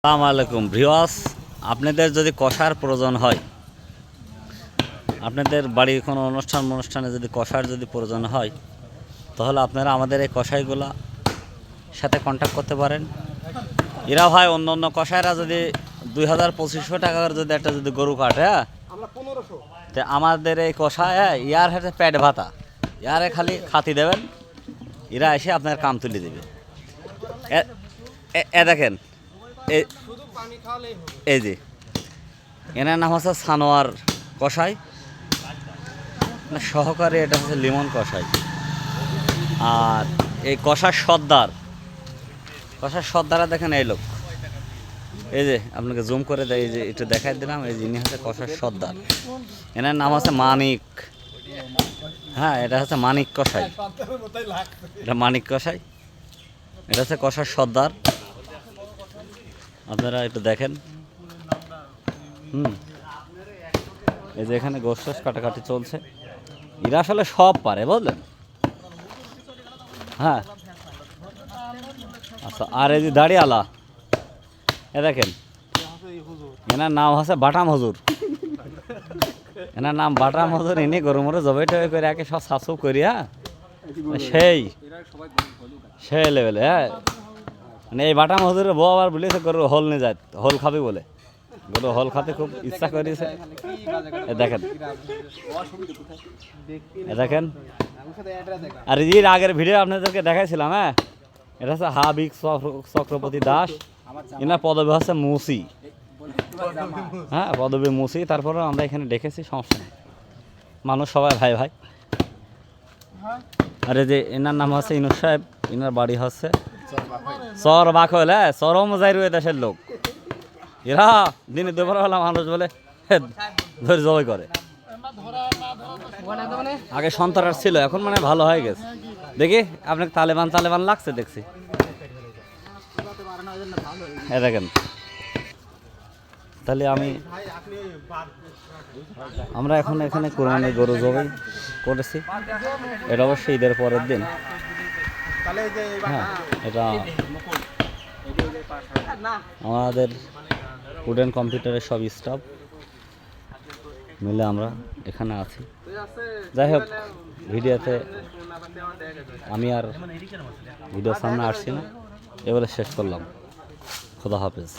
আসসালামু আলাইকুম ভিউয়ার্স, আপনাদের যদি কষার প্রয়োজন হয়, আপনাদের বাড়ির কোনো অনুষ্ঠানে যদি কষার প্রয়োজন হয়, তাহলে আপনারা আমাদের এই কষাইগুলা সাথে কন্ট্যাক্ট করতে পারেন। এরা ভাই অন্য কষাইরা যদি 2000-2500 টাকার একটা গরু কাটে, হ্যাঁ, তো আমাদের এই কষায় ইয়ার হাতে পেট ভাতা, ইয়ারে খালি খাতি দেবেন, এরা এসে আপনার কাম তুলে দেবে। দেখেন এই যে এনার নাম হচ্ছে সানোয়ার কষাই, সহকারে এটা হচ্ছে লিমন কষাই। আর এই কষার সর্দারা দেখেন এই লোক, এই যে আপনাকে জুম করে দেয়, এই যে একটু দেখাই দিলাম, এই যে ইনি হচ্ছে কষার সর্দার, এনার নাম হচ্ছে মানিক। হ্যাঁ, এটা হচ্ছে মানিক কষাই, এটা মানিক কষাই, এটা হচ্ছে কষার সর্দার। আপনারা একটু দেখেন। এই যে এখানে গোশ কাটাকাটি চলছে, এরা আসলে সব পারে, বুঝলেন? হ্যাঁ, আচ্ছা। আর এই যে দাড়িওয়ালা, এ দেখেন, এনার নাম হচ্ছে বাটাম হুজুর, এনার নাম বাটাম হুজুর। ইনি গরু মরু জবাই টবাই করে একে সব সাফসুফ করি, হ্যাঁ, সেই লেভেলে। হ্যাঁ, মানে এই বাটাম হুজুরের বউ আবার বলেছে গরু হল নিয়ে যায়, হল খাবে বলে, গরু হল খাতে খুব ইচ্ছা করেছে। দেখেন দেখেন। আর এর আগের ভিডিও আপনাদেরকে দেখাইছিলাম, হ্যাঁ, এটা হচ্ছে হাবিব চক্রবর্তী দাস, এনার পদবী হচ্ছে মুসি। হ্যাঁ, পদবী মুসি। তারপরে আমরা এখানে দেখেছি, সমস্যা নেই, মানুষ সবাই ভাই ভাই। আর এই যে এনার নাম হচ্ছে ইনুস সাহেব, এনার বাড়ি হচ্ছে চর বাকল। হ্যাঁ, চরম যাই রয়ে দেশের লোক এরা। দিনে দুপুরবেলা মানুষ বলে ধরে জবাই করে। আগে সন্ত্রাস ছিল, এখন মানে ভালো হয়ে গেছে। দেখি আপনাকে তালেবান লাগছে দেখছি। দেখেন, তাহলে আমরা এখন এখানে কোরবানির গরু জবাই করেছি। এটা অবশ্যই ঈদের পরের দিন। হ্যাঁ, এটা আমাদের ফুড অ্যান্ড কম্পিউটারের সব স্টাফ মিলে আমরা এখানে আছি। যাই হোক, ভিডিওতে আমি আর ভিডিওর সামনে আসছি না, এবারে শেষ করলাম। খোদা হাফেজ।